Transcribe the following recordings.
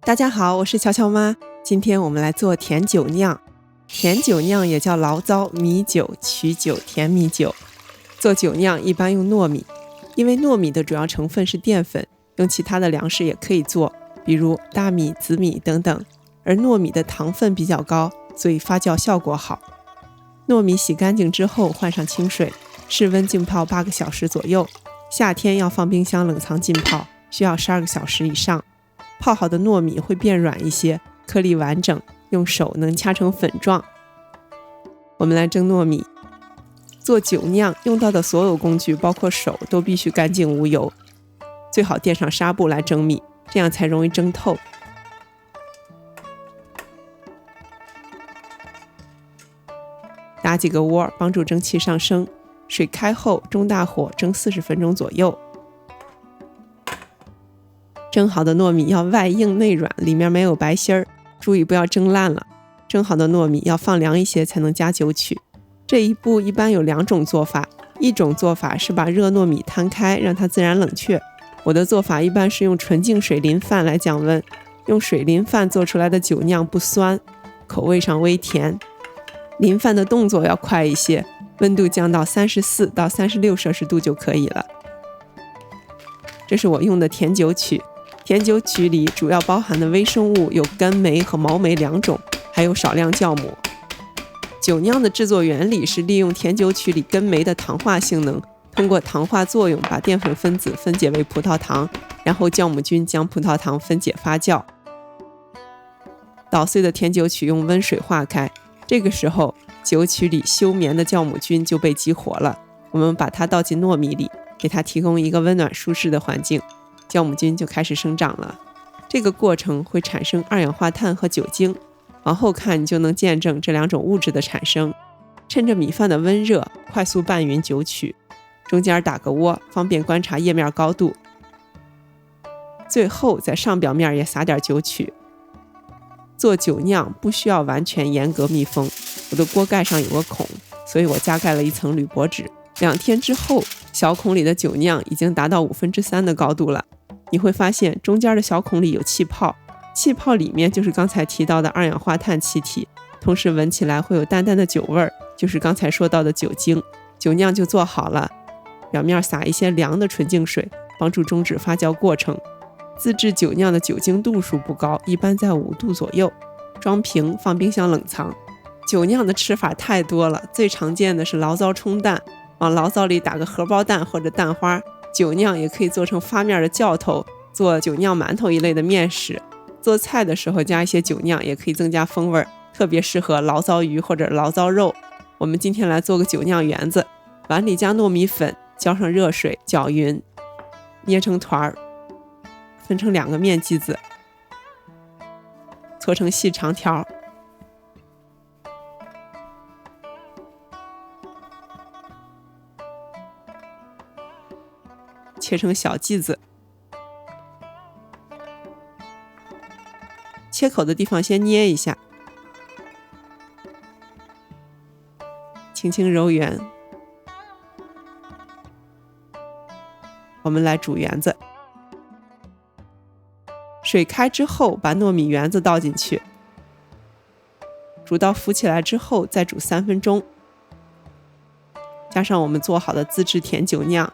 大家好，我是乔乔妈。今天我们来做甜酒酿。甜酒酿也叫醪糟、米酒、曲酒、甜米酒。做酒酿一般用糯米，因为糯米的主要成分是淀粉，用其他的粮食也可以做，比如大米、紫米等等。而糯米的糖分比较高，所以发酵效果好。糯米洗干净之后换上清水，室温浸泡8个小时左右。夏天要放冰箱冷藏浸泡，需要12个小时以上。泡好的糯米会变软一些，颗粒完整，用手能掐成粉状。我们来蒸糯米。做酒酿用到的所有工具，包括手，都必须干净无油，最好垫上纱布来蒸米，这样才容易蒸透。打几个窝，帮助蒸汽上升。水开后，中大火蒸40分钟左右。蒸好的糯米要外硬内软，里面没有白心儿，注意不要蒸烂了。蒸好的糯米要放凉一些才能加酒曲。这一步一般有2种做法，一种做法是把热糯米摊开，让它自然冷却。我的做法一般是用纯净水淋饭来降温，用水淋饭做出来的酒酿不酸，口味上微甜。淋饭的动作要快一些，温度降到34到36摄氏度就可以了。这是我用的甜酒曲。甜酒曲里主要包含的微生物有根酶和毛酶2种，还有少量酵母。酒酿的制作原理是利用甜酒曲里根酶的糖化性能，通过糖化作用把淀粉分子分解为葡萄糖，然后酵母菌将葡萄糖分解发酵。捣碎的甜酒曲用温水化开，这个时候酒曲里休眠的酵母菌就被激活了，我们把它倒进糯米里，给它提供一个温暖舒适的环境，酵母菌就开始生长了。这个过程会产生二氧化碳和酒精，往后看你就能见证这2种物质的产生。趁着米饭的温热，快速拌匀酒曲，中间打个窝，方便观察液面高度。最后在上表面也撒点酒曲。做酒酿不需要完全严格密封，我的锅盖上有个孔，所以我加盖了一层铝箔纸。2天之后，小孔里的酒酿已经达到3/5的高度了。你会发现中间的小孔里有气泡，气泡里面就是刚才提到的二氧化碳气体，同时闻起来会有淡淡的酒味儿，就是刚才说到的酒精。酒酿就做好了，表面撒一些凉的纯净水，帮助终止发酵过程。自制酒酿的酒精度数不高，一般在5度左右。装瓶放冰箱冷藏。酒酿的吃法太多了，最常见的是醪糟冲蛋，往醪糟里打个荷包蛋或者蛋花。酒酿也可以做成发面的酵头，做酒酿馒头一类的面食。做菜的时候加一些酒酿也可以增加风味，特别适合醪糟鱼或者醪糟肉。我们今天来做个酒酿圆子，碗里加糯米粉，浇上热水搅匀，捏成团，分成2个面剂子，搓成细长条，切成小剂子。切口的地方先捏一下，轻轻揉圆。我们来煮圆子。水开之后，把糯米圆子倒进去，煮到浮起来之后再煮3分钟。加上我们做好的自制甜酒酿，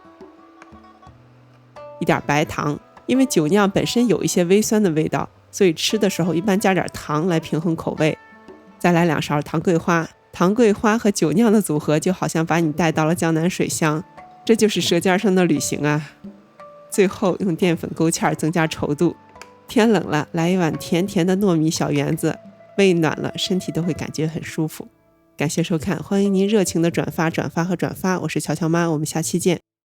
一点白糖，因为酒酿本身有一些微酸的味道，所以吃的时候一般加点糖来平衡口味。再来2勺糖桂花，糖桂花和酒酿的组合就好像把你带到了江南水乡，这就是舌尖上的旅行啊。最后用淀粉勾芡增加稠度。天冷了，来一碗甜甜的糯米小圆子，胃暖了，身体都会感觉很舒服。感谢收看，欢迎您热情的转发，我是乔乔妈，我们下期见。